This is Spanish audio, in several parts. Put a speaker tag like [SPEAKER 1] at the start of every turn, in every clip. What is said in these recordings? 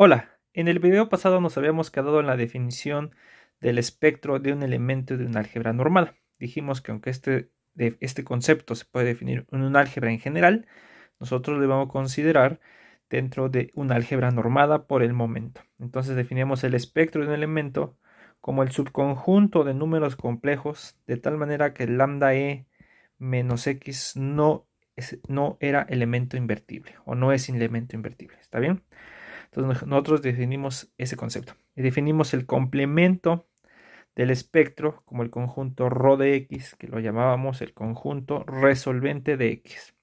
[SPEAKER 1] Hola, en el video pasado nos habíamos quedado en la definición del espectro de un elemento de una álgebra normal. Dijimos que aunque este concepto se puede definir en un álgebra en general, nosotros lo vamos a considerar dentro de una álgebra normada por el momento. Entonces definimos el espectro de un elemento como el subconjunto de números complejos, de tal manera que el lambda e menos x no era elemento invertible o no es elemento invertible. ¿Está bien? Entonces nosotros definimos ese concepto y definimos el complemento del espectro como el conjunto ρ de x, que lo llamábamos el conjunto resolvente de x.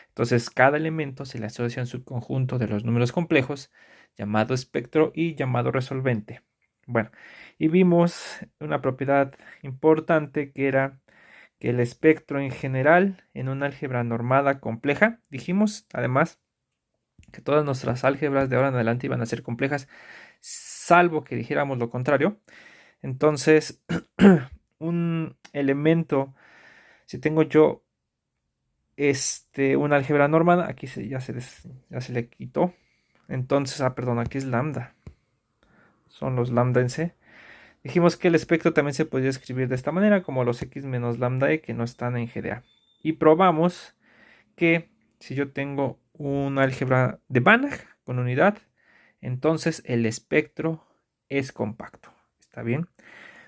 [SPEAKER 1] Entonces cada elemento se le asocia a un subconjunto de los números complejos llamado espectro y llamado resolvente. Bueno, y vimos una propiedad importante que era que el espectro en general en una álgebra normada compleja, dijimos además que todas nuestras álgebras de ahora en adelante iban a ser complejas, salvo que dijéramos lo contrario. Entonces, un elemento, si tengo yo una álgebra normada, aquí ya se le quitó. Entonces, perdón, aquí es lambda. Son los lambda en C. Dijimos que el espectro también se podría escribir de esta manera, como los x menos lambda e que no están en GDA. Y probamos que si yo tengo un álgebra de Banach con unidad, entonces el espectro es compacto. ¿Está bien?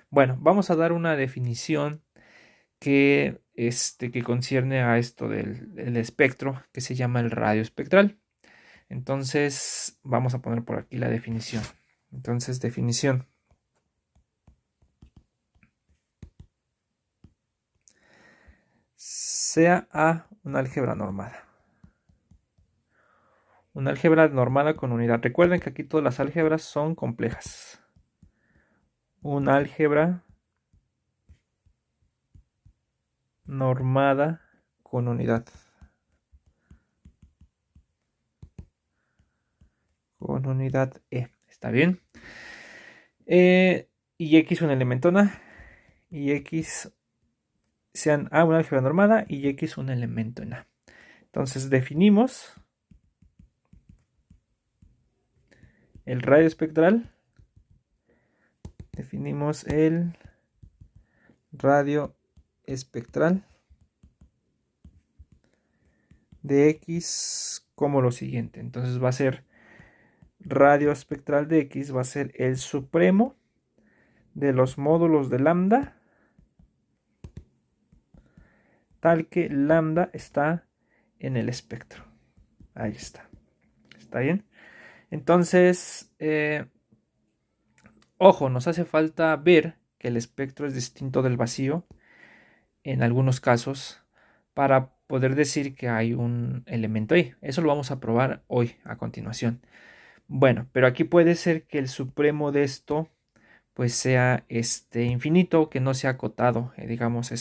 [SPEAKER 1] Bueno, vamos a dar una definición que concierne a esto del espectro, que se llama el radio espectral. Entonces, vamos a poner por aquí la definición. Entonces, definición. Sea A una álgebra normada. Una álgebra normada con unidad. Recuerden que aquí todas las álgebras son complejas. Una álgebra normada con unidad. Con unidad E. ¿Está bien? Y X un elemento A. Y X sean A una álgebra normada y X un elemento en A. Entonces definimos el radio espectral. Definimos el radio espectral de X como lo siguiente. Entonces va a ser radio espectral de X, va a ser el supremo de los módulos de lambda, tal que lambda está en el espectro. Ahí está. ¿Está bien? Entonces, ojo, nos hace falta ver que el espectro es distinto del vacío en algunos casos para poder decir que hay un elemento ahí. Eso lo vamos a probar hoy a continuación. Bueno, pero aquí puede ser que el supremo de esto pues sea infinito, que no sea acotado, digamos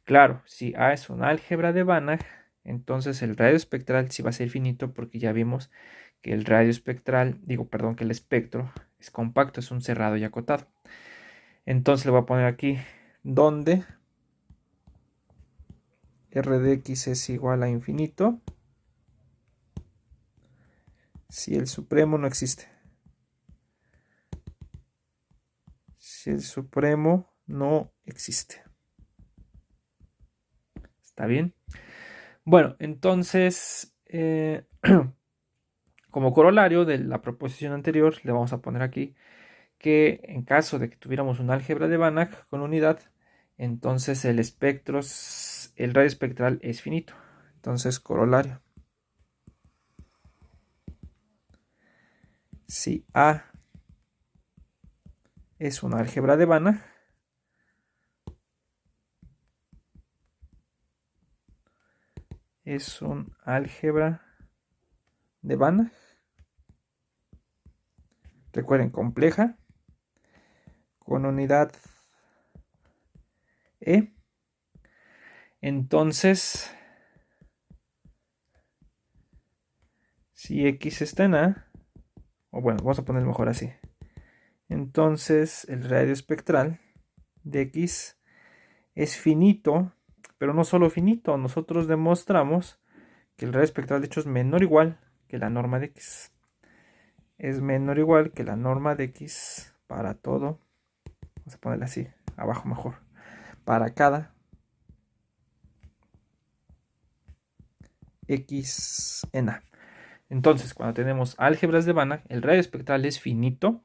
[SPEAKER 1] Claro, si A es un álgebra de Banach, entonces el radio espectral sí va a ser finito porque ya vimos que el radio espectral, perdón, que el espectro es compacto, es un cerrado y acotado. Entonces le voy a poner aquí donde r de x es igual a infinito si el supremo no existe. Si el supremo no existe. ¿Está bien? Bueno, entonces, como corolario de la proposición anterior, le vamos a poner aquí que en caso de que tuviéramos un álgebra de Banach con unidad, entonces el radio espectral es finito. Entonces, corolario. Si A es un álgebra de Banach, es un álgebra de Banach. Recuerden, compleja, con unidad E. Entonces, si X está en A, o bueno, vamos a ponerlo mejor así. Entonces, el radio espectral de X es finito, pero no solo finito, nosotros demostramos que el radio espectral de hecho es menor o igual que la norma de X. es menor o igual que la norma de x para todo, vamos a ponerle así, abajo mejor, para cada x en A. Entonces, cuando tenemos álgebras de Banach, el radio espectral es finito,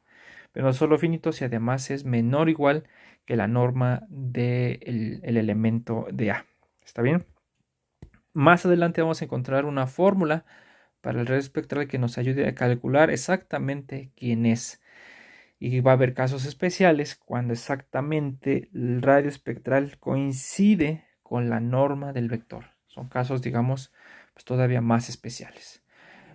[SPEAKER 1] pero no solo finito, si además es menor o igual que la norma del elemento de A. ¿Está bien? Más adelante vamos a encontrar una fórmula para el radio espectral que nos ayude a calcular exactamente quién es. Y va a haber casos especiales cuando exactamente el radio espectral coincide con la norma del vector. Son casos, digamos, pues todavía más especiales.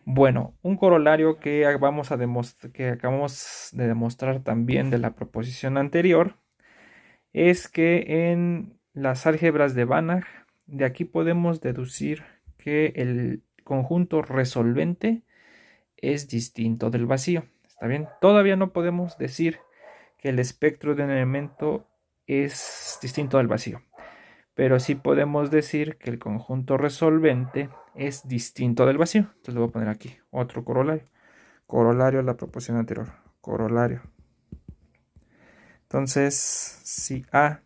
[SPEAKER 1] Bueno, un corolario que acabamos de demostrar también de la proposición anterior es que en las álgebras de Banach, de aquí podemos deducir que el conjunto resolvente es distinto del vacío. ¿Está bien? Todavía no podemos decir que el espectro de un elemento es distinto del vacío, pero sí podemos decir que el conjunto resolvente es distinto del vacío. Entonces le voy a poner aquí otro corolario. Corolario a la proposición anterior. Corolario. Entonces, si A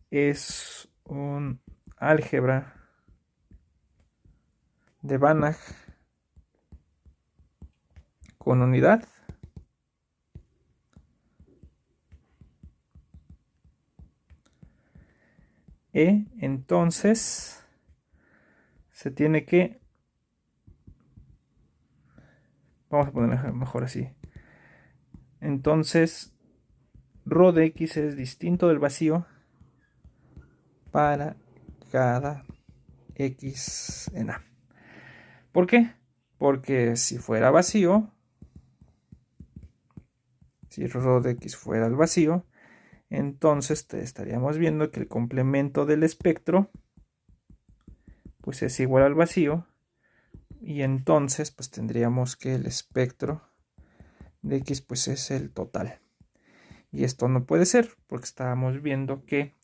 [SPEAKER 1] es un álgebra de Banach con unidad, entonces se tiene que, vamos a ponerlo mejor así, entonces ρ de x es distinto del vacío para cada x en A. ¿Por qué? Porque si fuera vacío, si ρ de x fuera el vacío, entonces estaríamos viendo que el complemento del espectro pues es igual al vacío, y entonces pues tendríamos que el espectro de x pues es el total. Y esto no puede ser porque estábamos viendo que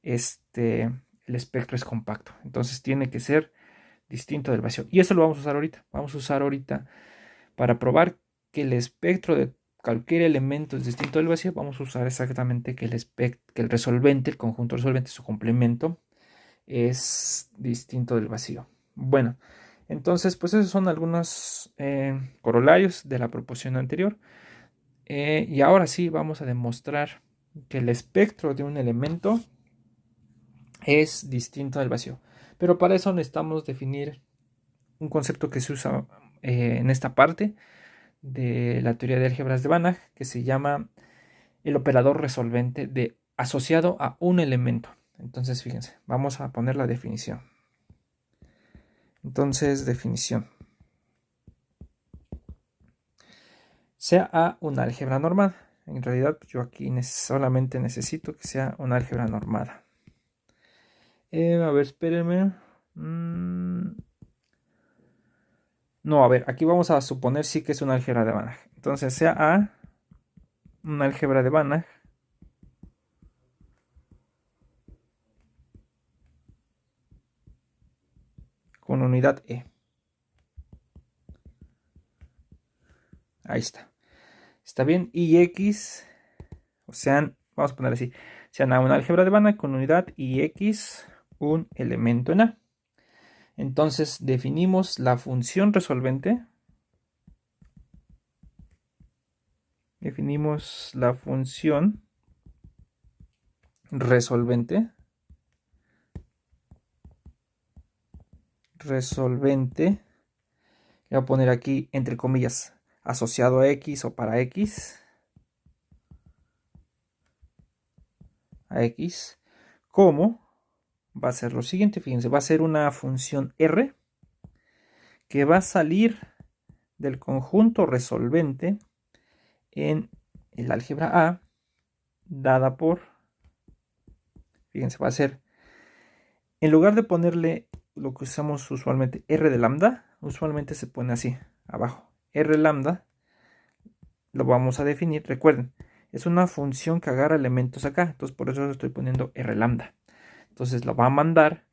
[SPEAKER 1] el espectro es compacto. Entonces tiene que ser distinto del vacío. Y eso lo vamos a usar ahorita. Vamos a usar ahorita para probar que el espectro de cualquier elemento es distinto del vacío. Vamos a usar exactamente que el resolvente, el conjunto resolvente, su complemento, es distinto del vacío. Bueno, entonces pues esos son algunos corolarios de la proposición anterior. Y ahora sí vamos a demostrar que el espectro de un elemento es distinto del vacío. Pero para eso necesitamos definir un concepto que se usa en esta parte de la teoría de álgebras de Banach, que se llama el operador resolvente asociado a un elemento. Entonces, fíjense, vamos a poner la definición. Entonces, definición. Sea A una álgebra normada. En realidad, yo aquí solamente necesito que sea una álgebra normada. A ver, espérenme. No, a ver, aquí vamos a suponer sí que es una álgebra de Banach. Entonces, sea A una álgebra de Banach con unidad E. Ahí está. Está bien. Y X, o sea, vamos a poner así, sean A una álgebra de Banach con unidad y X un elemento en A. Entonces definimos la función resolvente. Definimos la función resolvente. Voy a poner aquí entre comillas asociado a X o para X. A X. Como va a ser lo siguiente, fíjense, va a ser una función R que va a salir del conjunto resolvente en el álgebra A dada por, fíjense, va a ser, en lugar de ponerle lo que usamos usualmente R de lambda, usualmente se pone así, abajo, R lambda, lo vamos a definir, recuerden, es una función que agarra elementos acá, entonces por eso estoy poniendo R lambda. Entonces lo va a mandar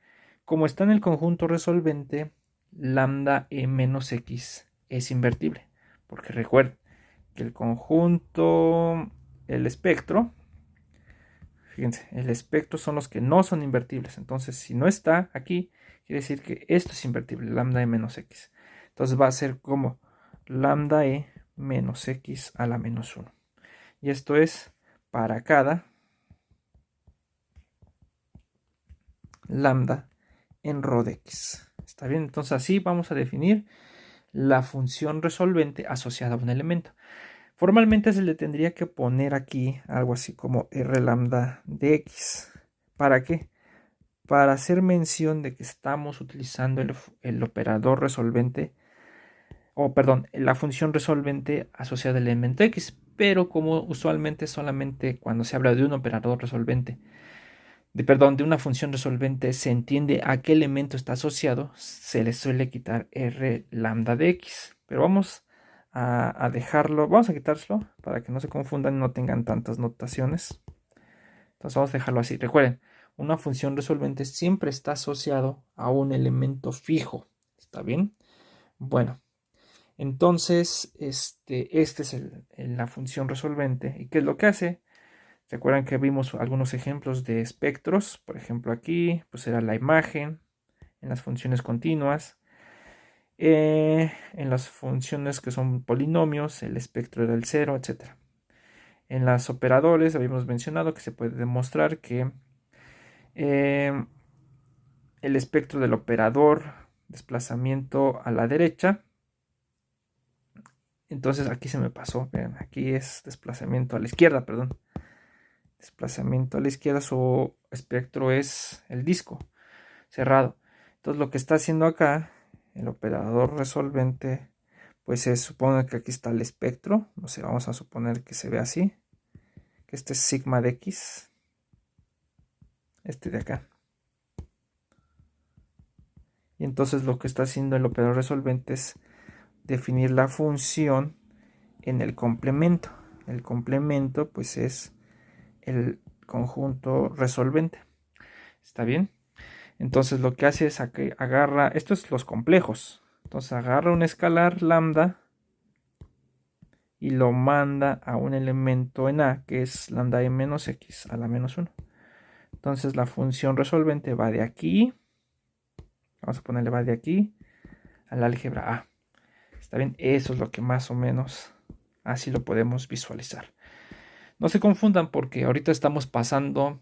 [SPEAKER 1] Como está en el conjunto resolvente, lambda e menos x es invertible. Porque recuerden que el conjunto, el espectro, fíjense, el espectro son los que no son invertibles. Entonces, si no está aquí, quiere decir que esto es invertible, lambda e menos x. Entonces va a ser como lambda e menos x a la menos 1. Y esto es para cada lambda en rho de x. ¿Está bien? Entonces así vamos a definir la función resolvente asociada a un elemento. Formalmente se le tendría que poner aquí algo así como r lambda de x. ¿Para qué? Para hacer mención de que estamos utilizando el operador resolvente, o perdón, la función resolvente asociada al elemento x, pero como usualmente solamente cuando se habla de un operador resolvente, de una función resolvente se entiende a qué elemento está asociado, se le suele quitar r lambda de x. Pero vamos a dejarlo, vamos a quitárselo para que no se confundan y no tengan tantas notaciones. Entonces vamos a dejarlo así. Recuerden, una función resolvente siempre está asociado a un elemento fijo. ¿Está bien? Bueno, entonces este es la función resolvente. ¿Y qué es lo que hace? ¿Recuerdan que vimos algunos ejemplos de espectros? Por ejemplo, aquí pues era la imagen, en las funciones continuas, en las funciones que son polinomios, el espectro era el 0, etc. En los operadores habíamos mencionado que se puede demostrar que el espectro del operador desplazamiento a la derecha, entonces aquí se me pasó, vean, aquí es desplazamiento a la izquierda, perdón. Desplazamiento a la izquierda, su espectro es el disco cerrado. Entonces lo que está haciendo acá el operador resolvente, pues se supone que aquí está el espectro, no sé, vamos a suponer que se ve así, que este es sigma de x, este de acá. Y entonces lo que está haciendo el operador resolvente es definir la función en el complemento. El complemento pues es el conjunto resolvente. ¿Está bien? Entonces lo que hace es que agarra, esto es los complejos. Entonces agarra un escalar lambda y lo manda a un elemento en A, que es lambda e menos x a la menos 1. Entonces la función resolvente va de aquí, vamos a ponerle va de aquí al álgebra A. ¿Está bien? Eso es lo que más o menos así lo podemos visualizar. No se confundan porque ahorita estamos pasando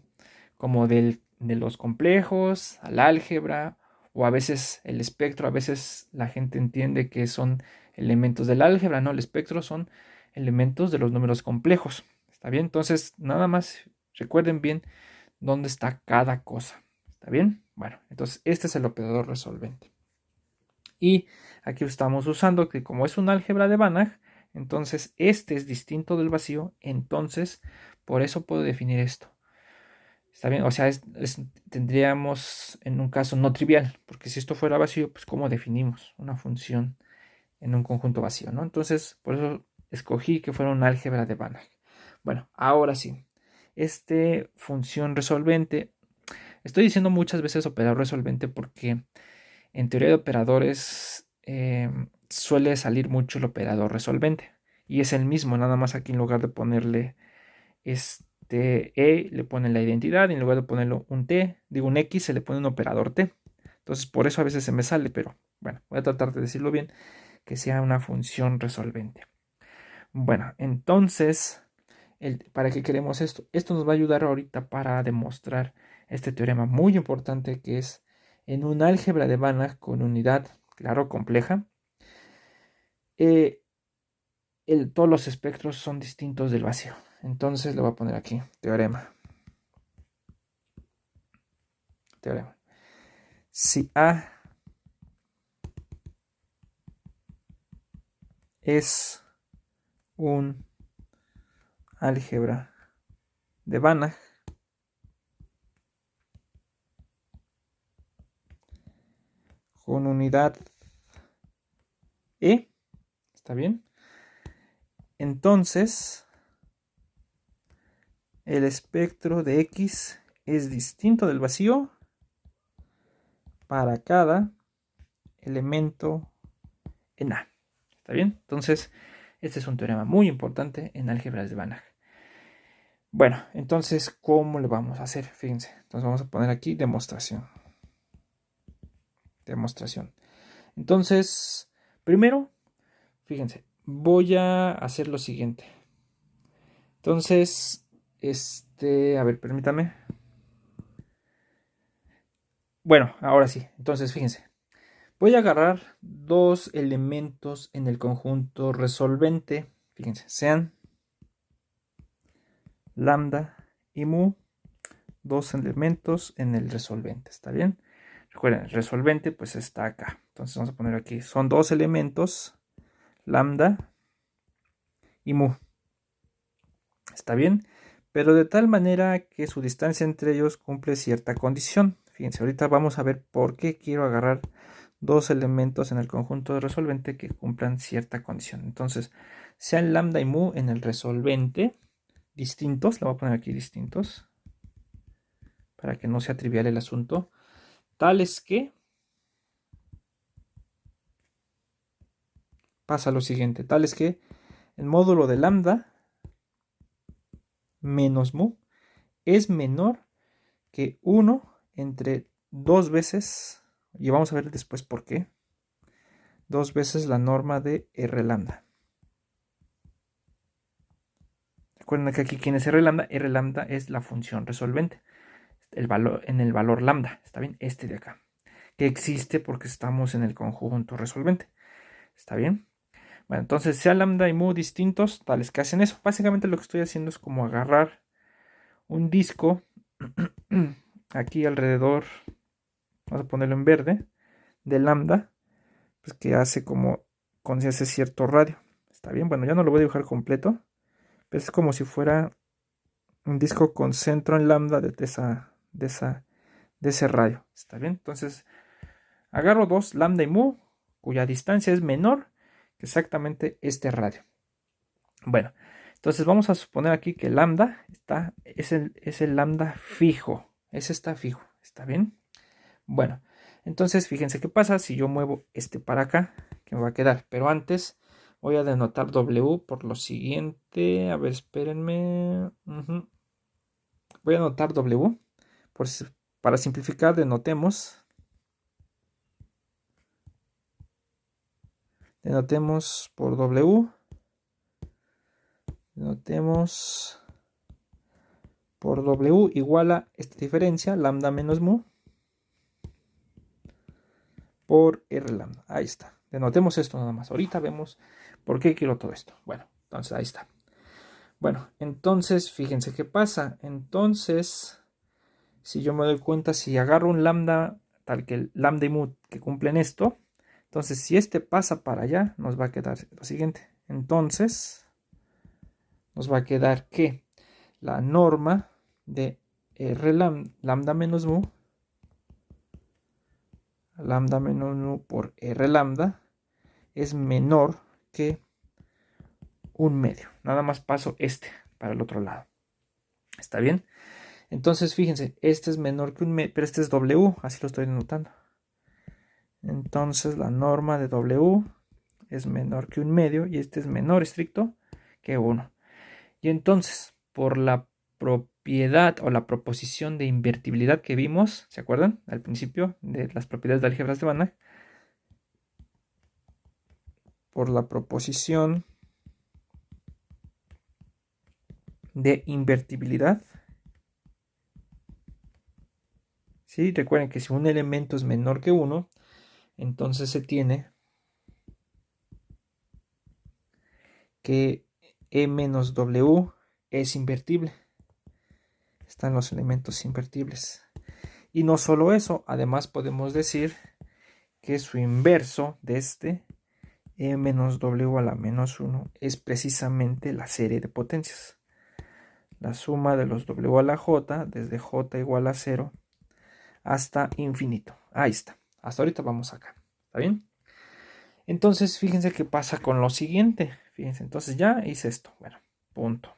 [SPEAKER 1] como de los complejos al álgebra, o a veces el espectro, a veces la gente entiende que son elementos del álgebra, no, el espectro son elementos de los números complejos. ¿Está bien? Entonces, nada más recuerden bien dónde está cada cosa. ¿Está bien? Bueno, entonces este es el operador resolvente. Y aquí estamos usando que como es un álgebra de Banach, entonces este es distinto del vacío, entonces por eso puedo definir esto. ¿Está bien? O sea, tendríamos en un caso no trivial, porque si esto fuera vacío, pues ¿cómo definimos una función en un conjunto vacío, ¿no? Entonces, por eso escogí que fuera un álgebra de Banach. Bueno, ahora sí, función resolvente, estoy diciendo muchas veces operador resolvente porque en teoría de operadores suele salir mucho el operador resolvente y es el mismo, nada más aquí en lugar de ponerle E, le ponen la identidad y en lugar de ponerlo un X, se le pone un operador T. Entonces por eso a veces se me sale, pero bueno, voy a tratar de decirlo bien, que sea una función resolvente. Bueno, entonces, ¿para qué queremos esto? Esto nos va a ayudar ahorita para demostrar este teorema muy importante que es en un álgebra de Banach con unidad, claro, compleja, todos los espectros son distintos del vacío. Entonces le voy a poner aquí, teorema. Si A es un álgebra de Banach, con unidad E, ¿está bien? Entonces, el espectro de X es distinto del vacío para cada elemento en A. ¿Está bien? Entonces, este es un teorema muy importante en álgebras de Banach. Bueno, entonces, ¿cómo le vamos a hacer? Fíjense, entonces vamos a poner aquí demostración. Demostración. Entonces, primero, fíjense, voy a hacer lo siguiente. Entonces, a ver, permítame. Bueno, ahora sí. Entonces, fíjense. Voy a agarrar dos elementos en el conjunto resolvente. Fíjense, sean lambda y mu, dos elementos en el resolvente. ¿Está bien? Recuerden, el resolvente pues está acá. Entonces vamos a poner aquí. Son dos elementos, lambda y mu. ¿Está bien? Pero de tal manera que su distancia entre ellos cumple cierta condición. Fíjense, ahorita vamos a ver por qué quiero agarrar dos elementos en el conjunto de resolvente que cumplan cierta condición. Entonces, sean lambda y mu en el resolvente distintos, le voy a poner aquí distintos, para que no sea trivial el asunto, tales que pasa lo siguiente, tales que el módulo de lambda menos mu es menor que 1 entre 2 veces, y vamos a ver después por qué, 2 veces la norma de R lambda. Recuerden que aquí, ¿quién es R lambda? R lambda es la función resolvente, el valor, en el valor lambda, ¿está bien? Este de acá, que existe porque estamos en el conjunto resolvente, ¿está bien? Bueno, entonces, sea lambda y mu distintos, tales que hacen eso. Básicamente lo que estoy haciendo es como agarrar un disco aquí alrededor, vamos a ponerlo en verde, de lambda, pues que hace como con ese cierto radio. ¿Está bien? Bueno, ya no lo voy a dibujar completo, pero es como si fuera un disco con centro en lambda de ese radio. ¿Está bien? Entonces, agarro dos, lambda y mu, cuya distancia es menor que exactamente este radio. Bueno, entonces vamos a suponer aquí que lambda es el lambda fijo. Ese está fijo. ¿Está bien? Bueno, entonces fíjense qué pasa si yo muevo este para acá, que me va a quedar. Pero antes voy a denotar W por lo siguiente. A ver, espérenme. Voy a anotar W. Para simplificar, denotemos por W. Denotemos por W igual a esta diferencia, lambda menos mu, por R lambda. Ahí está. Denotemos esto nada más. Ahorita vemos por qué quiero todo esto. Bueno, entonces ahí está. Bueno, entonces fíjense qué pasa. Entonces, si yo me doy cuenta, si agarro un lambda tal que el lambda y mu que cumplen esto, entonces si este pasa para allá, nos va a quedar lo siguiente. Entonces, nos va a quedar que la norma de R lambda menos mu por R lambda es menor que un medio. Nada más paso para el otro lado. ¿Está bien? Entonces, fíjense, este es menor que un medio, pero este es W, así lo estoy denotando. Entonces, la norma de W es menor que un medio y este es menor estricto que 1. Y entonces, por la propiedad o la proposición de invertibilidad que vimos, ¿se acuerdan? Al principio de las propiedades de álgebras de Banach, por la proposición de invertibilidad, ¿sí? Recuerden que si un elemento es menor que 1, entonces se tiene que E menos W es invertible. Están los elementos invertibles. Y no solo eso, además podemos decir que su inverso de E menos W a la menos 1 es precisamente la serie de potencias. La suma de los W a la J, desde J igual a 0 hasta infinito. Ahí está. Hasta ahorita vamos acá. ¿Está bien? Entonces, fíjense qué pasa con lo siguiente. Fíjense, entonces ya hice esto. Bueno, punto.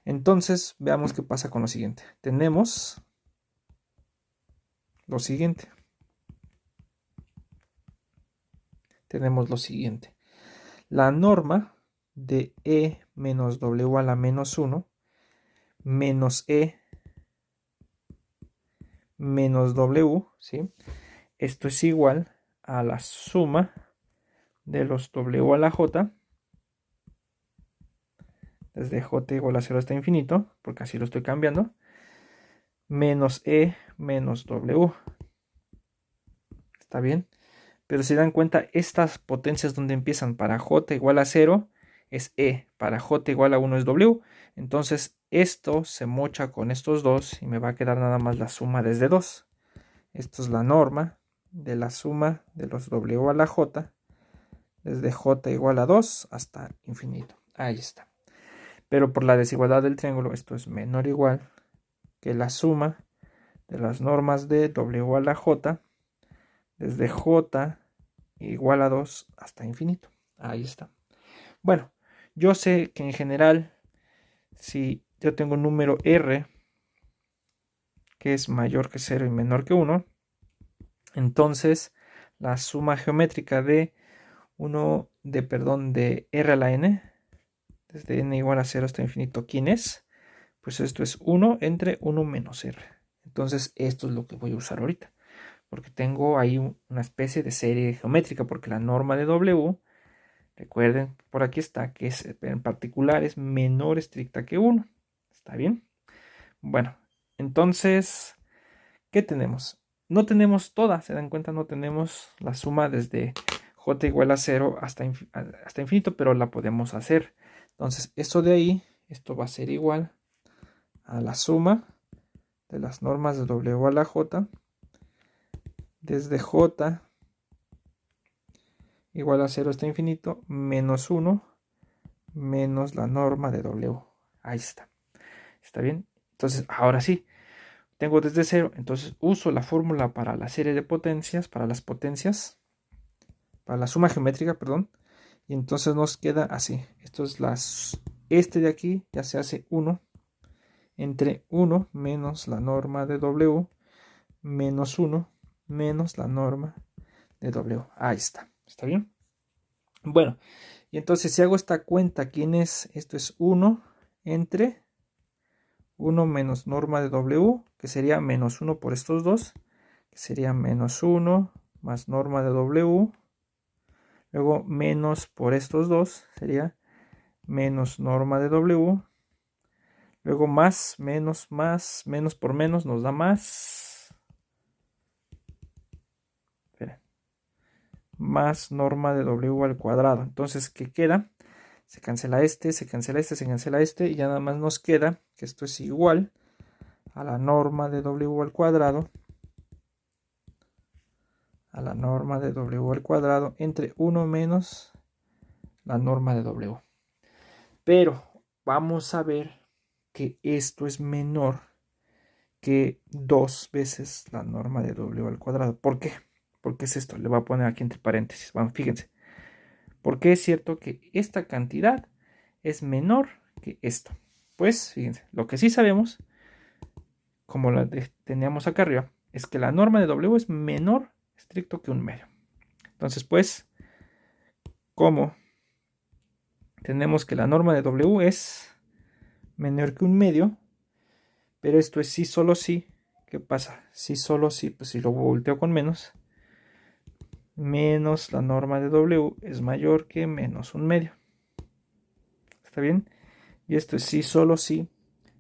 [SPEAKER 1] Entonces, veamos qué pasa con lo siguiente. Tenemos lo siguiente. tenemos lo siguiente. La norma de E menos W a la menos 1 menos E menos W, ¿sí? Esto es igual a la suma de los W a la J, desde J igual a 0 hasta infinito, porque así lo estoy cambiando, menos E menos W. ¿Está bien? Pero si dan cuenta, estas potencias donde empiezan para J igual a 0 es E, para J igual a 1 es W. Entonces esto se mocha con estos dos y me va a quedar nada más la suma desde 2. Esto es la norma de la suma de los W a la J, desde J igual a 2 hasta infinito. Ahí está. Pero por la desigualdad del triángulo, esto es menor o igual que la suma de las normas de W a la J, desde J igual a 2 hasta infinito. Ahí está. Bueno, yo sé que en general, si yo tengo un número R que es mayor que 0 y menor que 1, entonces la suma geométrica de de R a la N, desde N igual a 0 hasta infinito, ¿quién es? Pues esto es 1 entre 1 menos R. Entonces esto es lo que voy a usar ahorita, porque tengo ahí una especie de serie geométrica, porque la norma de W, recuerden, por aquí está, que es, en particular es menor estricta que 1. ¿Está bien? Bueno, entonces, ¿qué tenemos? No tenemos toda, se dan cuenta, no tenemos la suma desde J igual a 0 hasta infinito, pero la podemos hacer. Entonces, esto de ahí, esto va a ser igual a la suma de las normas de W a la J, desde J igual a 0 hasta infinito, menos 1, menos la norma de W. Ahí está. ¿Está bien? Entonces, ahora sí, tengo desde 0, entonces uso la fórmula para la serie de potencias, para las potencias, para la suma geométrica, perdón, y entonces nos queda así. Esto es este de aquí ya se hace 1 entre 1 menos la norma de W menos 1 menos la norma de W. Ahí está. ¿Está bien? Bueno, y entonces si hago esta cuenta, ¿quién es? Esto es 1 entre 1 menos norma de W, que sería menos 1 por estos dos, que sería menos 1 más norma de W. Luego menos por estos dos sería menos norma de W. Luego más, menos por menos nos da más. Espera. Más norma de W al cuadrado. Entonces, ¿qué queda? Se cancela este, se cancela este, se cancela este. Y ya nada más nos queda que esto es igual a la norma de W al cuadrado. A la norma de W al cuadrado entre 1 menos la norma de W. Pero vamos a ver que esto es menor que 2 veces la norma de W al cuadrado. ¿Por qué? ¿Por qué es esto? Le voy a poner aquí entre paréntesis. Vamos, fíjense. ¿Por qué es cierto que esta cantidad es menor que esto? Pues, fíjense, lo que sí sabemos, como la teníamos acá arriba, es que la norma de W es menor estricto que 1 medio. Entonces, pues, como tenemos que la norma de W es menor que 1 medio, pero esto es sí, solo sí. ¿Qué pasa? Sí, solo sí, pues si lo volteo con menos, menos la norma de W es mayor que menos 1 medio. ¿Está bien? Y esto es sí, solo sí,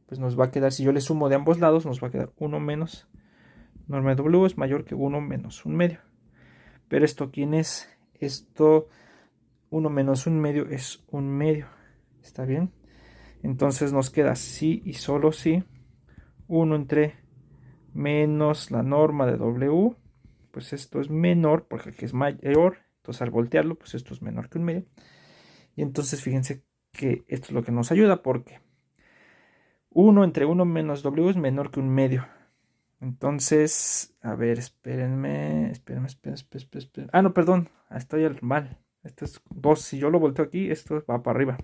[SPEAKER 1] pues nos va a quedar, si yo le sumo de ambos lados, nos va a quedar 1 menos norma de W es mayor que 1 menos 1 medio. Pero esto, ¿quién es? Esto, 1 menos 1 medio es 1 medio. ¿Está bien? Entonces nos queda sí y solo sí. 1 entre menos la norma de W, pues esto es menor porque aquí es mayor, entonces al voltearlo, pues esto es menor que 1 medio. Y entonces fíjense que esto es lo que nos ayuda, porque 1 entre 1 menos W es menor que 1 medio. Entonces, a ver, espérenme. Ah, no, perdón, estoy mal. Esto es 2, si yo lo volteo aquí, esto va para arriba.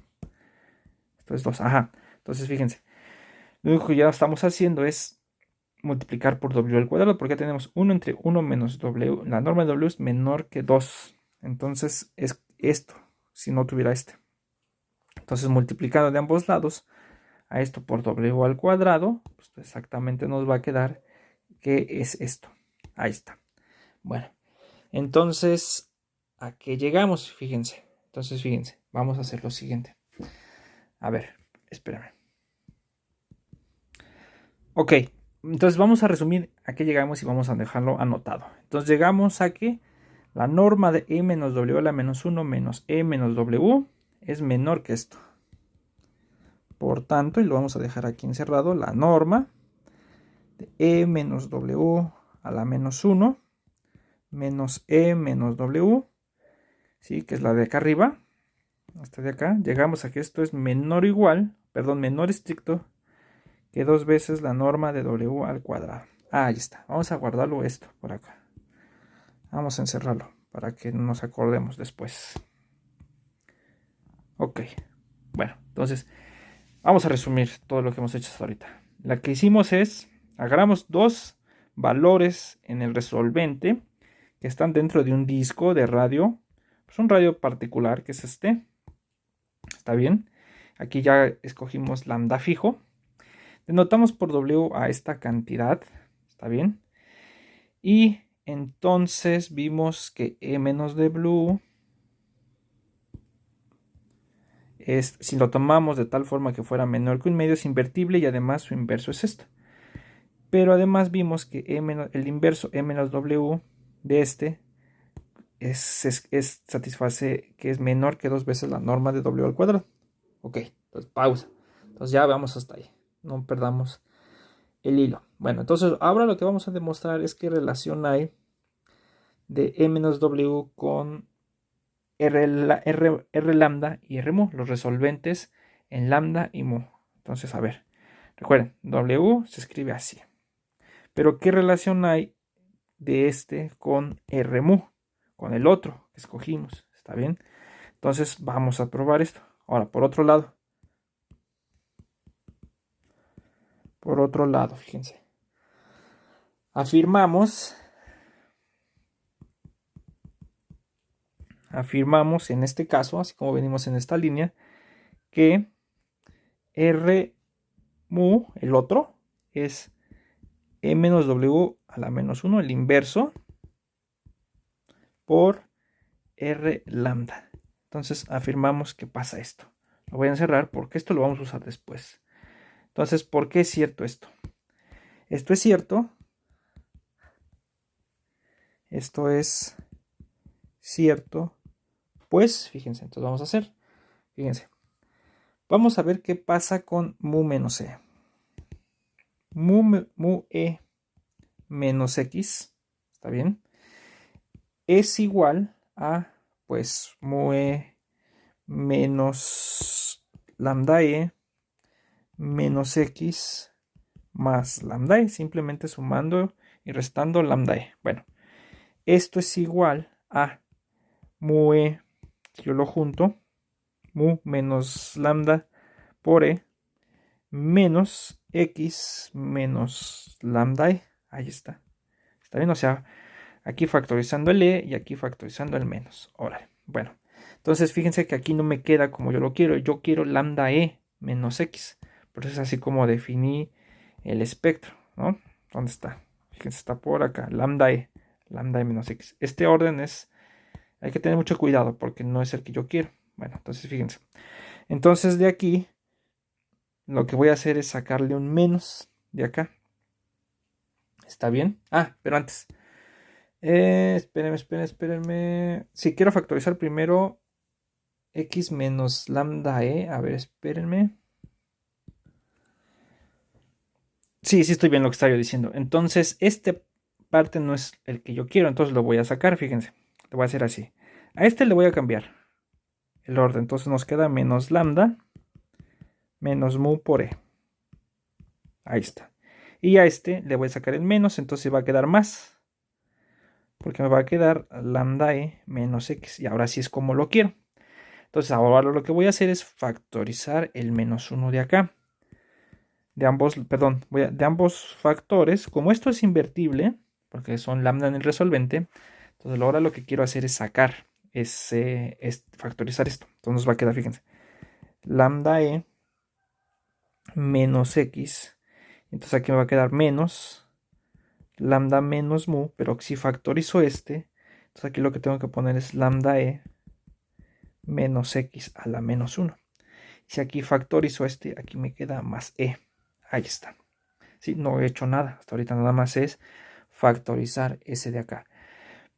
[SPEAKER 1] Esto es 2, ajá. Entonces, fíjense, lo único que ya estamos haciendo es multiplicar por W al cuadrado, porque ya tenemos 1 entre 1 menos W. La norma de W es menor que 2. Entonces es esto, si no tuviera este. Entonces multiplicando de ambos lados a esto por W al cuadrado, pues exactamente nos va a quedar que es esto. Ahí está. Bueno, entonces, ¿a qué llegamos? Fíjense. Entonces, fíjense, vamos a hacer lo siguiente. A ver, espérame. Ok, entonces vamos a resumir a qué llegamos y vamos a dejarlo anotado. Entonces llegamos a que la norma de E menos W a la menos 1 menos E menos W es menor que esto. Por tanto, y lo vamos a dejar aquí encerrado, la norma de E menos W a la menos 1 menos E menos W, ¿sí? Que es la de acá arriba, esta de acá, llegamos a que esto es menor o igual, perdón, menor estricto que 2 veces la norma de W al cuadrado. Ahí está, vamos a guardarlo esto por acá. Vamos a encerrarlo para que nos acordemos después. Ok, bueno, entonces vamos a resumir todo lo que hemos hecho hasta ahorita. La que hicimos es, agarramos dos valores en el resolvente que están dentro de un disco de radio, pues un radio particular que es este. ¿Está bien? Aquí ya escogimos lambda fijo. Denotamos por W a esta cantidad. ¿Está bien? Y entonces vimos que E menos W es, si lo tomamos de tal forma que fuera menor que un medio, es invertible y además su inverso es esto. Pero además vimos que el inverso E menos W de este satisface que es menor que 2 veces la norma de W al cuadrado. Ok, entonces pausa. Entonces ya vamos hasta ahí. No perdamos el hilo. Bueno, entonces ahora lo que vamos a demostrar es qué relación hay de E menos W con R lambda y R mu, los resolventes en lambda y mu. Entonces, a ver, recuerden, W se escribe así. Pero ¿qué relación hay de este con R mu? Con el otro que escogimos, ¿está bien? Entonces vamos a probar esto. Ahora, por otro lado, fíjense. Afirmamos en este caso, así como venimos en esta línea, que R mu, el otro, es E menos W a la menos 1, el inverso, por R lambda. Entonces afirmamos que pasa esto. Lo voy a encerrar porque esto lo vamos a usar después. Entonces, ¿por qué es cierto esto? Esto es cierto. Esto es cierto. Pues, fíjense, entonces vamos a hacer. Fíjense. Vamos a ver qué pasa con mu menos e. Mu e menos x, ¿está bien? Es igual a, pues, mu e menos lambda e menos x más lambda e, simplemente sumando y restando lambda e. Bueno, esto es igual a mu e, yo lo junto, mu menos lambda por e menos x menos lambda e. Ahí está. ¿Está bien? O sea, aquí factorizando el e y aquí factorizando el menos. Ahora, bueno. Entonces, fíjense que aquí no me queda como yo lo quiero. Yo quiero lambda e menos x. Por eso es así como definí el espectro, ¿no? ¿Dónde está? Fíjense, está por acá. Lambda e menos x. Este orden es... Hay que tener mucho cuidado porque no es el que yo quiero. Bueno, entonces fíjense. Entonces de aquí lo que voy a hacer es sacarle un menos de acá. ¿Está bien? Ah, pero antes. Espérenme. Si quiero factorizar primero x menos lambda e. A ver, espérenme. Sí, estoy bien lo que estaba yo diciendo. Entonces, este parte no es el que yo quiero. Entonces lo voy a sacar, fíjense. Lo voy a hacer así. A este le voy a cambiar el orden. Entonces nos queda menos lambda menos mu por e. Ahí está. Y a este le voy a sacar el menos. Entonces va a quedar más. Porque me va a quedar lambda e menos x. Y ahora sí es como lo quiero. Entonces ahora lo que voy a hacer es factorizar el menos 1 de acá. De ambos factores. Como esto es invertible, porque son lambda en el resolvente, entonces ahora lo que quiero hacer es sacar es factorizar esto. Entonces nos va a quedar, fíjense, lambda e menos x. Entonces aquí me va a quedar menos lambda menos mu, pero si factorizo este, entonces aquí lo que tengo que poner es lambda e menos x a la menos 1. Si aquí factorizo este, aquí me queda más e. Ahí está. ¿Sí? No he hecho nada. Hasta ahorita nada más es factorizar ese de acá.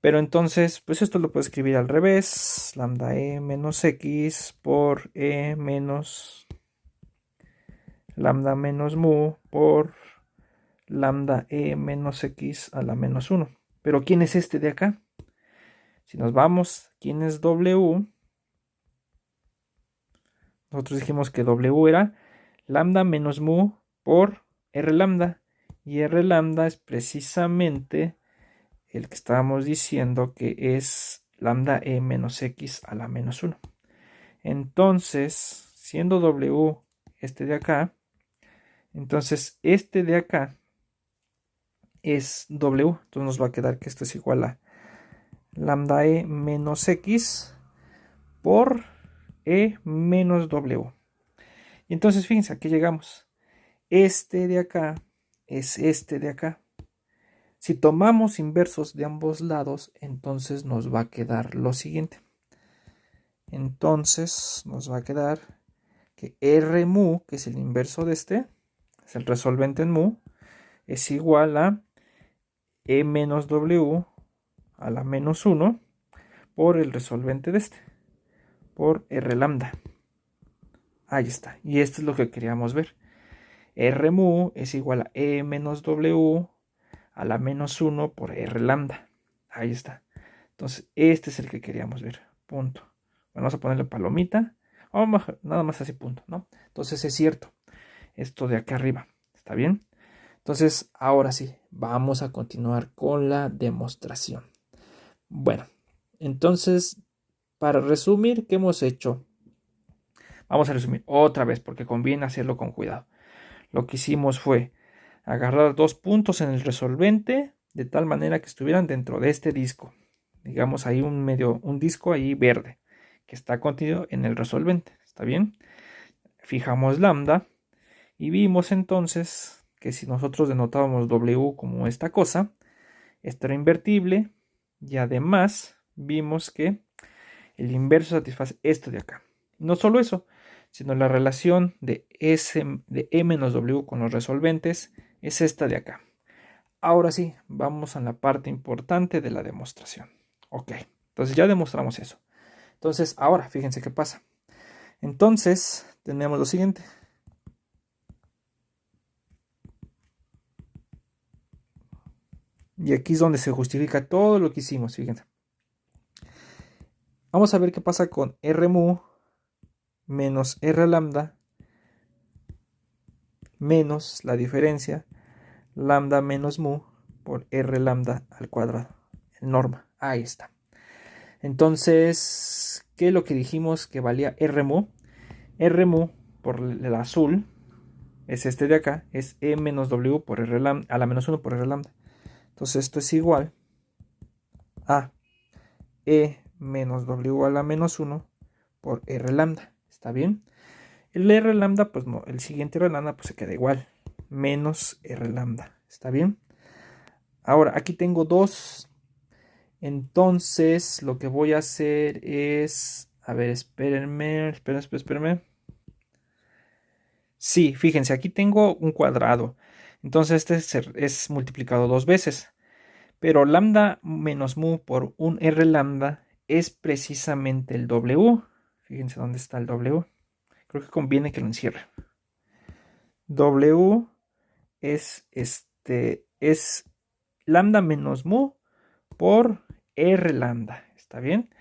[SPEAKER 1] Pero entonces, pues esto lo puedo escribir al revés. Lambda e menos x por e menos lambda menos mu por lambda e menos x a la menos 1. Pero ¿quién es este de acá? Si nos vamos, ¿quién es w? Nosotros dijimos que w era lambda menos mu por r lambda. Y r lambda es precisamente el que estábamos diciendo que es lambda e menos x a la menos 1. Entonces, siendo w este de acá, entonces este de acá es w. Entonces nos va a quedar que esto es igual a lambda e menos x por e menos w. Y entonces fíjense, aquí llegamos. Este de acá es este de acá. Si tomamos inversos de ambos lados, entonces nos va a quedar lo siguiente. Entonces nos va a quedar que R mu, que es el inverso de este, es el resolvente en mu, es igual a E menos W a la menos 1 por el resolvente de este, por R lambda. Ahí está. Y esto es lo que queríamos ver. R mu es igual a E menos W a la menos 1 por R lambda. Ahí está. Entonces, este es el que queríamos ver. Punto. Bueno, vamos a ponerle palomita. Vamos a, nada más así, punto, ¿no? Entonces es cierto. Esto de acá arriba. ¿Está bien? Entonces, ahora sí, vamos a continuar con la demostración. Bueno, entonces, para resumir, ¿qué hemos hecho? Vamos a resumir otra vez porque conviene hacerlo con cuidado. Lo que hicimos fue agarrar dos puntos en el resolvente de tal manera que estuvieran dentro de este disco. Digamos ahí un disco ahí verde que está contenido en el resolvente. ¿Está bien? Fijamos lambda y vimos entonces que si nosotros denotábamos W como esta cosa, esto era invertible y además vimos que el inverso satisface esto de acá. No solo eso, sino la relación de E menos W con los resolventes es esta de acá. Ahora sí, vamos a la parte importante de la demostración. Ok, entonces ya demostramos eso. Entonces, ahora fíjense qué pasa. Entonces, tenemos lo siguiente. Y aquí es donde se justifica todo lo que hicimos, fíjense. Vamos a ver qué pasa con R mu menos R lambda menos la diferencia lambda menos mu por R lambda al cuadrado. En norma. Ahí está. Entonces, ¿qué es lo que dijimos que valía R mu? R mu por el azul es este de acá, es E menos W por R lambda a la menos 1 por R lambda. Entonces esto es igual a E menos W a la menos 1 por R lambda. ¿Está bien? El R lambda, pues no, el siguiente R lambda pues se queda igual. Menos R lambda. ¿Está bien? Ahora, aquí tengo dos. Entonces, lo que voy a hacer es... A ver, espérenme. Sí, fíjense, aquí tengo un cuadrado. Entonces, este es multiplicado dos veces. Pero lambda menos mu por un R lambda es precisamente el W. Fíjense dónde está el W. Creo que conviene que lo encierre. W es lambda menos mu por R lambda. ¿Está bien?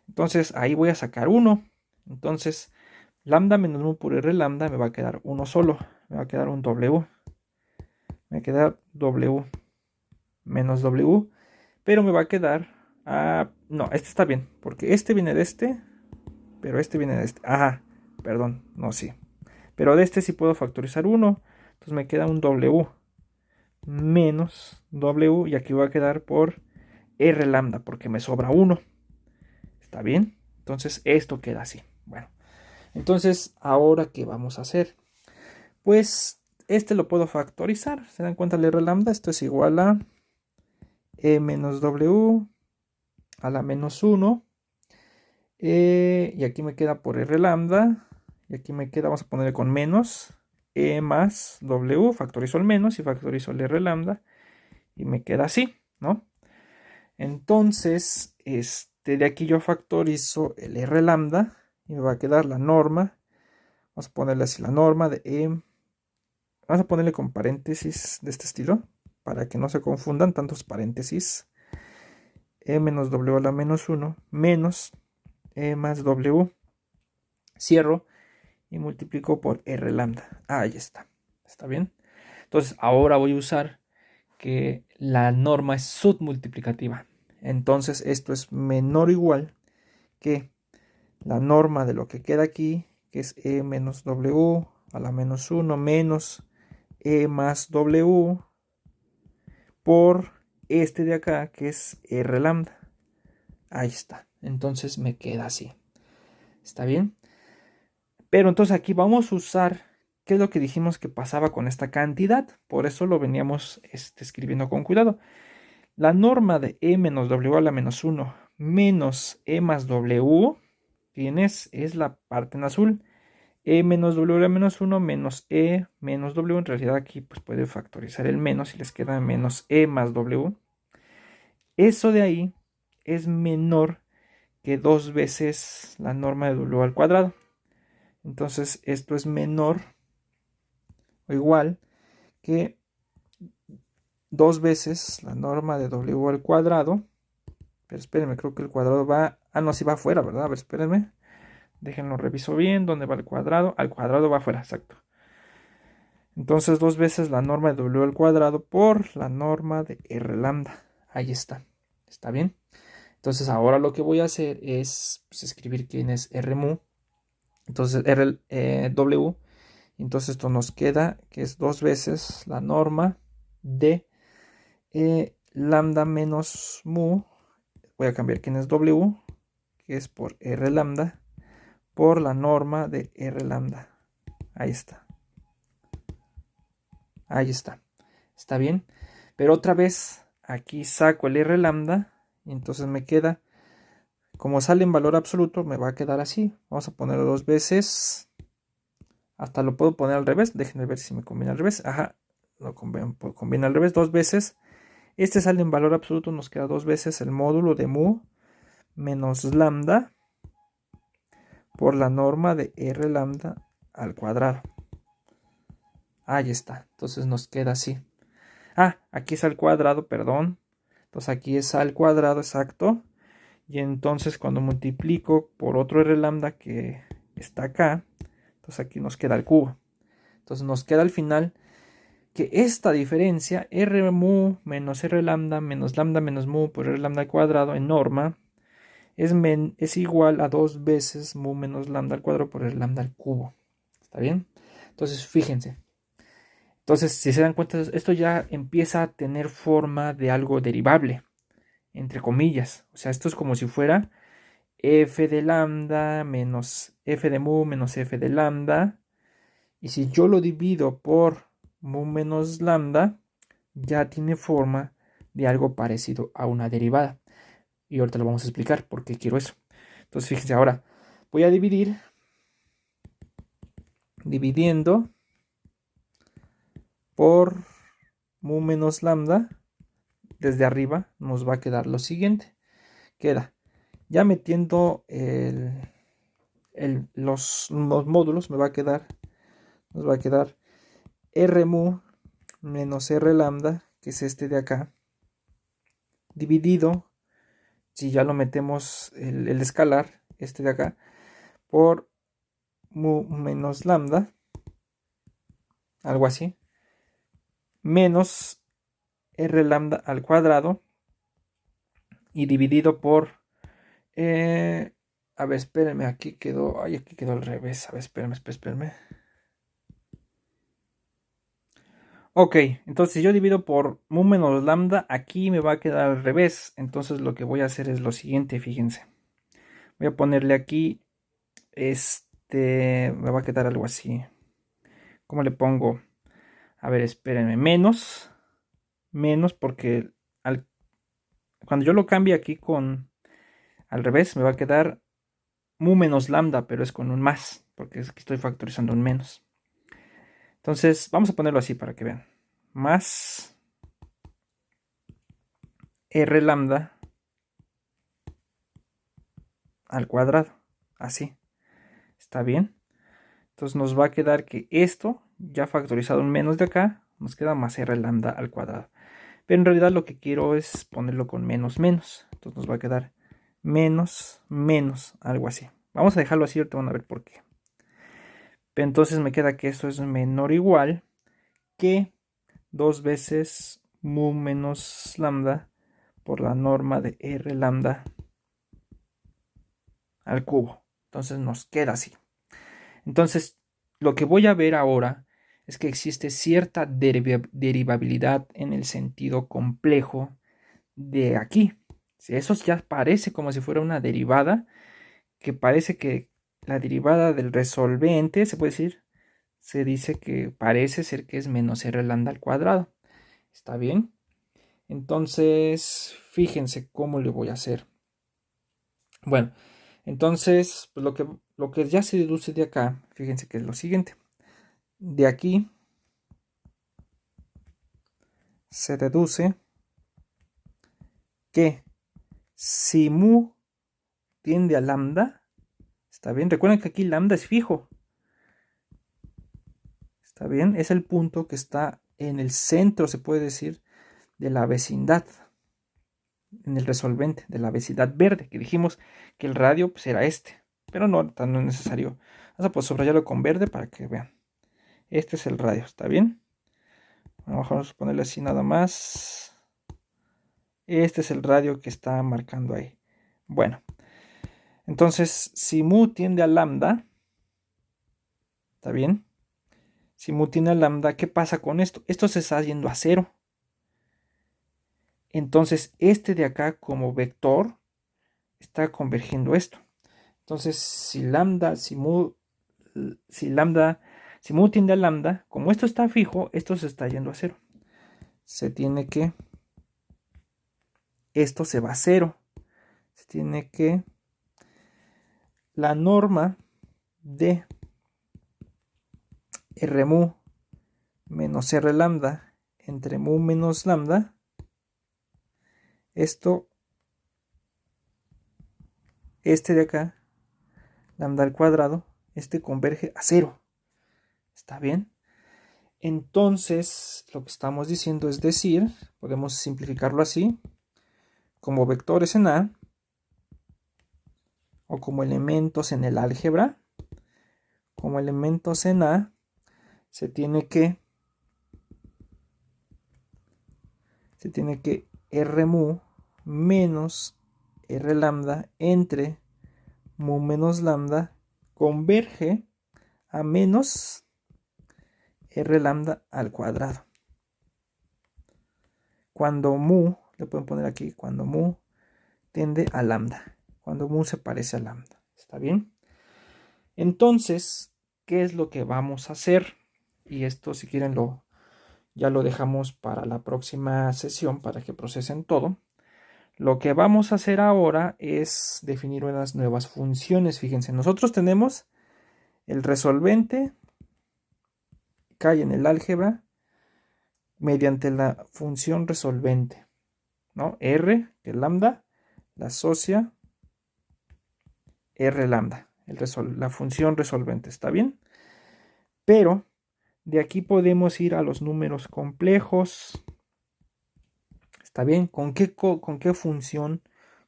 [SPEAKER 1] Entonces ahí voy a sacar 1. Entonces lambda menos mu por R lambda me va a quedar uno solo. Me va a quedar un W. Me va a quedar W menos W. Pero me va a quedar... no, este está bien. Porque este viene de este. Pero este viene de este. Ajá. Perdón. No, sí. Pero de este sí puedo factorizar 1. Entonces me queda un W menos W. Y aquí va a quedar por R lambda. Porque me sobra 1. ¿Está bien? Entonces esto queda así. Bueno, entonces ahora ¿qué vamos a hacer? Pues este lo puedo factorizar. ¿Se dan cuenta el R lambda? Esto es igual a E menos W a la menos 1. Y aquí me queda por R lambda. Y aquí me queda, vamos a ponerle con menos E más W. Factorizo el menos y factorizo el R lambda. Y me queda así, ¿no? Entonces, de aquí yo factorizo el R lambda. Y me va a quedar la norma. Vamos a ponerle así la norma de E. Vamos a ponerle con paréntesis de este estilo. Para que no se confundan tantos paréntesis. E menos W a la menos 1 menos E más W. Cierro y multiplico por R lambda. Ahí está. ¿Está bien? Entonces ahora voy a usar que la norma es submultiplicativa. Entonces esto es menor o igual que la norma de lo que queda aquí, que es E menos W a la menos 1 menos E más W por este de acá, que es R lambda. Ahí está. Entonces me queda así. ¿Está bien? Pero entonces aquí vamos a usar qué es lo que dijimos que pasaba con esta cantidad. Por eso lo veníamos escribiendo con cuidado. La norma de E menos W a la menos 1 menos E más W, tienes, es la parte en azul. E menos W a la menos 1 menos E menos W. En realidad aquí pues puede factorizar el menos y les queda menos E más W. Eso de ahí es menor que 2 veces la norma de W al cuadrado. Entonces esto es menor o igual que 2 veces la norma de W al cuadrado. Pero espérenme, creo que el cuadrado va... Ah, no, sí va afuera, ¿verdad? A ver, espérenme. Déjenlo, reviso bien. ¿Dónde va el cuadrado? Al cuadrado va afuera, exacto. Entonces 2 veces la norma de W al cuadrado por la norma de R lambda. Ahí está. ¿Está bien? Entonces ahora lo que voy a hacer es pues, escribir quién es R mu. Entonces W. Entonces esto nos queda que es 2 veces la norma de lambda menos mu. Voy a cambiar quién es W, que es por R lambda, por la norma de R lambda. Ahí está. Ahí está. ¿Está bien? Pero otra vez, aquí saco el R lambda y entonces me queda, como sale en valor absoluto, me va a quedar así. Vamos a ponerlo 2 veces. Hasta lo puedo poner al revés. Déjenme ver si me conviene al revés. Ajá, lo conviene al revés. 2 veces. Este sale en valor absoluto, nos queda 2 veces el módulo de mu menos lambda por la norma de R lambda al cuadrado. Ahí está. Entonces nos queda así. Ah, aquí es al cuadrado, perdón. Entonces aquí es al cuadrado, exacto. Y entonces cuando multiplico por otro R lambda que está acá, entonces aquí nos queda el cubo. Entonces nos queda al final que esta diferencia, R mu menos R lambda menos mu por R lambda al cuadrado en norma, es igual a 2 veces mu menos lambda al cuadrado por R lambda al cubo. ¿Está bien? Entonces fíjense. Entonces, si se dan cuenta, esto ya empieza a tener forma de algo derivable, entre comillas. O sea, esto es como si fuera f de lambda menos f de mu menos f de lambda. Y si yo lo divido por mu menos lambda, ya tiene forma de algo parecido a una derivada. Y ahorita lo vamos a explicar por qué quiero eso. Entonces, fíjense, ahora voy a dividiendo por mu menos lambda. Desde arriba nos va a quedar lo siguiente. Queda ya metiendo los módulos, nos va a quedar R mu menos R lambda, que es este de acá, dividido, si ya lo metemos el escalar, este de acá, por mu menos lambda, algo así, menos R lambda al cuadrado, y dividido por a ver, espérenme, aquí quedó al revés. A ver, espérenme. Ok, entonces si yo divido por mu menos lambda, aquí me va a quedar al revés. Entonces lo que voy a hacer es lo siguiente, fíjense. Voy a ponerle aquí, me va a quedar algo así. ¿Cómo le pongo? A ver, espérenme, menos porque cuando yo lo cambie aquí con al revés, me va a quedar mu menos lambda, pero es con un más, porque es que estoy factorizando un menos. Entonces, vamos a ponerlo así para que vean. Más r lambda al cuadrado. Así. ¿Está bien? Entonces nos va a quedar que esto, ya factorizado un menos de acá, nos queda más r lambda al cuadrado. Pero en realidad lo que quiero es ponerlo con menos menos. Entonces nos va a quedar menos menos, algo así. Vamos a dejarlo así, ahorita van a ver por qué. Pero entonces me queda que esto es menor o igual que 2 veces mu menos lambda por la norma de r lambda al cubo. Entonces nos queda así. Entonces, lo que voy a ver ahora es que existe cierta derivabilidad en el sentido complejo de aquí. Si eso ya parece como si fuera una derivada, que parece que la derivada del resolvente, se puede decir, se dice que parece ser que es menos r lambda al cuadrado. ¿Está bien? Entonces, fíjense cómo le voy a hacer. Bueno, entonces, pues lo que ya se deduce de acá, fíjense que es lo siguiente. De aquí se deduce que si mu tiende a lambda, ¿está bien? Recuerden que aquí lambda es fijo. ¿Está bien? Es el punto que está en el centro, se puede decir, de la vecindad. En el resolvente de la vecindad verde, que dijimos que el radio pues, era este. Pero no es necesario. Vamos a pues, subrayarlo con verde para que vean. Este es el radio, ¿está bien? Vamos a ponerle así nada más. Este es el radio que está marcando ahí. Bueno, entonces si mu tiende a lambda, ¿está bien? Si mu tiende a lambda, ¿qué pasa con esto? Esto se está yendo a cero. Entonces este de acá como vector está convergiendo esto. Entonces si mu tiende a lambda, como esto está fijo, esto se está yendo a cero. Esto se va a cero. Se tiene que la norma de R mu menos R lambda entre mu menos lambda, este de acá, lambda al cuadrado, converge a cero. ¿Está bien? Entonces, lo que estamos diciendo es decir, podemos simplificarlo así, como vectores en A, o como elementos en el álgebra, como elementos en A, se tiene que R mu menos R lambda entre mu menos lambda converge a menos R lambda al cuadrado. Cuando mu, le pueden poner aquí, cuando mu tiende a lambda, cuando mu se parece a lambda. ¿Está bien? Entonces, ¿qué es lo que vamos a hacer? Y esto, si quieren, ya lo dejamos para la próxima sesión para que procesen todo. Lo que vamos a hacer ahora es definir unas nuevas funciones. Fíjense, nosotros tenemos el resolvente, cae en el álgebra mediante la función resolvente, ¿no? R, que es lambda, la asocia R lambda, la función resolvente, ¿está bien? Pero de aquí podemos ir a los números complejos. ¿Está bien? ¿Con qué función?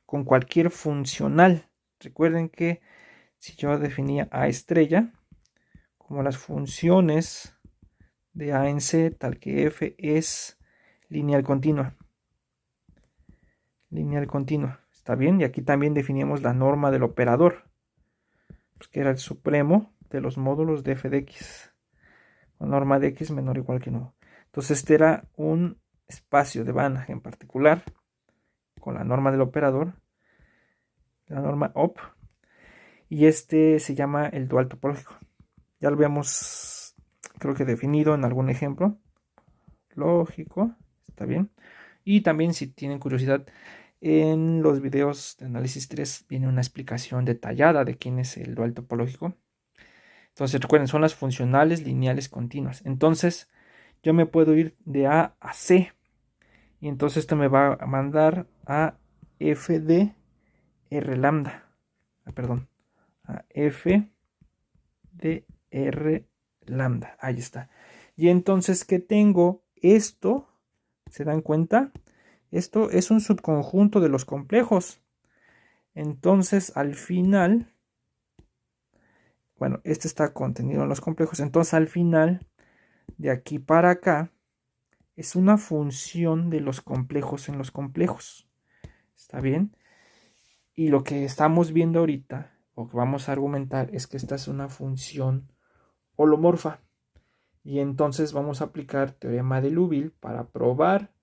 [SPEAKER 1] Con cualquier funcional. Recuerden que si yo definía A estrella como las funciones de A en C, tal que F es lineal continua. Lineal continua. ¿Está bien? Y aquí también definimos la norma del operador, pues que era el supremo de los módulos de f de x. Con norma de x menor o igual que no. Entonces este era un espacio de Banach en particular, con la norma del operador, la norma op, y este se llama el dual topológico. Ya lo habíamos, creo que definido en algún ejemplo lógico, está bien. Y también, si tienen curiosidad, en los videos de análisis 3 viene una explicación detallada de quién es el dual topológico. Entonces recuerden, son las funcionales lineales continuas. Entonces yo me puedo ir de A a C, y entonces esto me va a mandar a f de r lambda. Perdón, a f de r lambda. Ahí está. Y entonces, ¿qué tengo? Esto, ¿se dan cuenta? Esto es un subconjunto de los complejos. Entonces, al final, bueno, este está contenido en los complejos. Entonces, al final, de aquí para acá, es una función de los complejos en los complejos. ¿Está bien? Y lo que estamos viendo ahorita, o que vamos a argumentar, es que esta es una función holomorfa. Y entonces vamos a aplicar teorema de Liouville para probar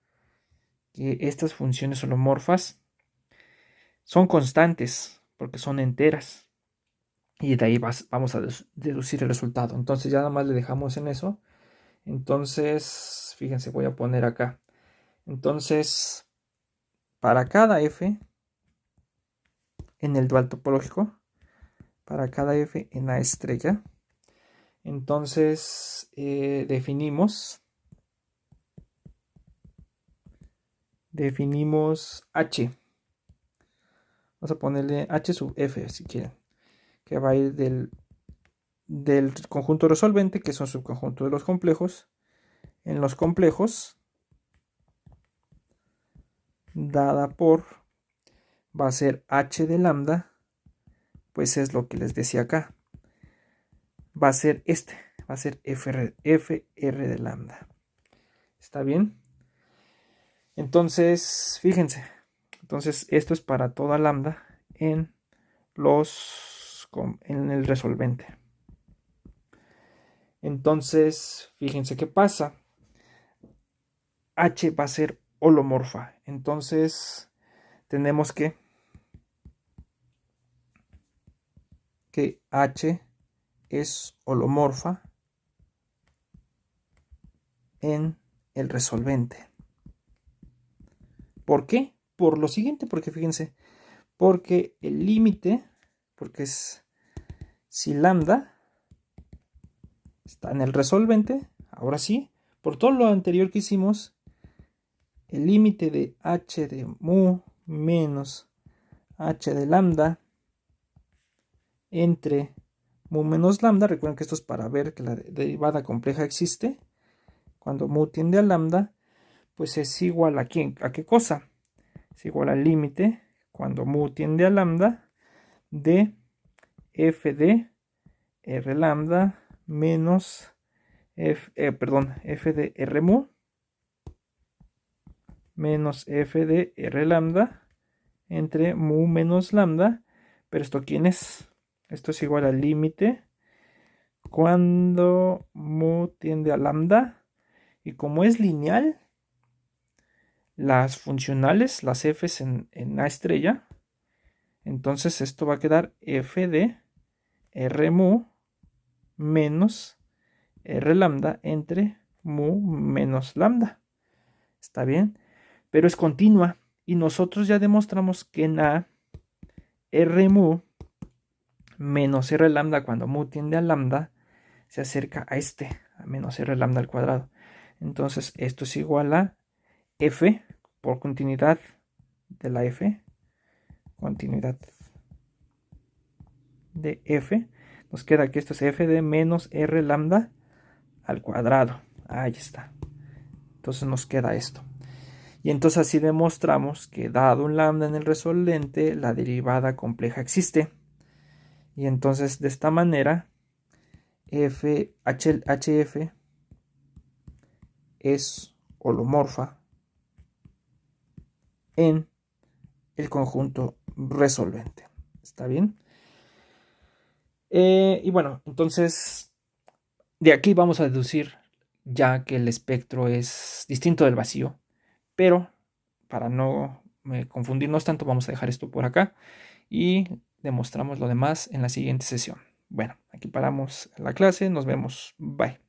[SPEAKER 1] que estas funciones holomorfas son constantes, porque son enteras. Y de ahí vamos a deducir el resultado. Entonces ya nada más le dejamos en eso. Entonces, fíjense, voy a poner acá. Entonces, para cada f en el dual topológico, para cada f en A estrella, entonces definimos h. Vamos a ponerle h sub f si quieren, que va a ir del conjunto resolvente, que es un subconjunto de los complejos, en los complejos, dada por, va a ser h de lambda, pues es lo que les decía acá, va a ser va a ser fr de lambda. ¿Está bien? Entonces, fíjense, entonces esto es para toda lambda en el resolvente. Entonces, fíjense qué pasa. H va a ser holomorfa. Entonces, tenemos que H es holomorfa en el resolvente. ¿Por qué? Por lo siguiente, porque fíjense, porque el límite, porque es si lambda está en el resolvente, ahora sí, por todo lo anterior que hicimos, el límite de h de mu menos h de lambda entre mu menos lambda, recuerden que esto es para ver que la derivada compleja existe, cuando mu tiende a lambda, pues es igual a qué cosa, es igual al límite, cuando mu tiende a lambda, de f de r lambda menos f de r mu menos f de r lambda entre mu menos lambda. Pero esto, ¿quién es? Esto es igual al límite cuando mu tiende a lambda, y como es lineal, las funcionales, las f's en A estrella, entonces esto va a quedar f de r mu menos r lambda entre mu menos lambda. ¿Está bien? Pero es continua, y nosotros ya demostramos que en A, r mu menos r lambda, cuando mu tiende a lambda, se acerca a a menos r lambda al cuadrado. Entonces esto es igual a f por continuidad de la f, continuidad de f, nos queda que esto es f de menos r lambda al cuadrado. Ahí está. Entonces nos queda esto. Y entonces así demostramos que dado un lambda en el resolvente, la derivada compleja existe. Y entonces de esta manera, HF es holomorfa en el conjunto resolvente. ¿Está bien? Y bueno, entonces de aquí vamos a deducir ya que el espectro es distinto del vacío, pero para no confundirnos tanto, vamos a dejar esto por acá y demostramos lo demás en la siguiente sesión. Bueno, aquí paramos la clase, nos vemos, bye.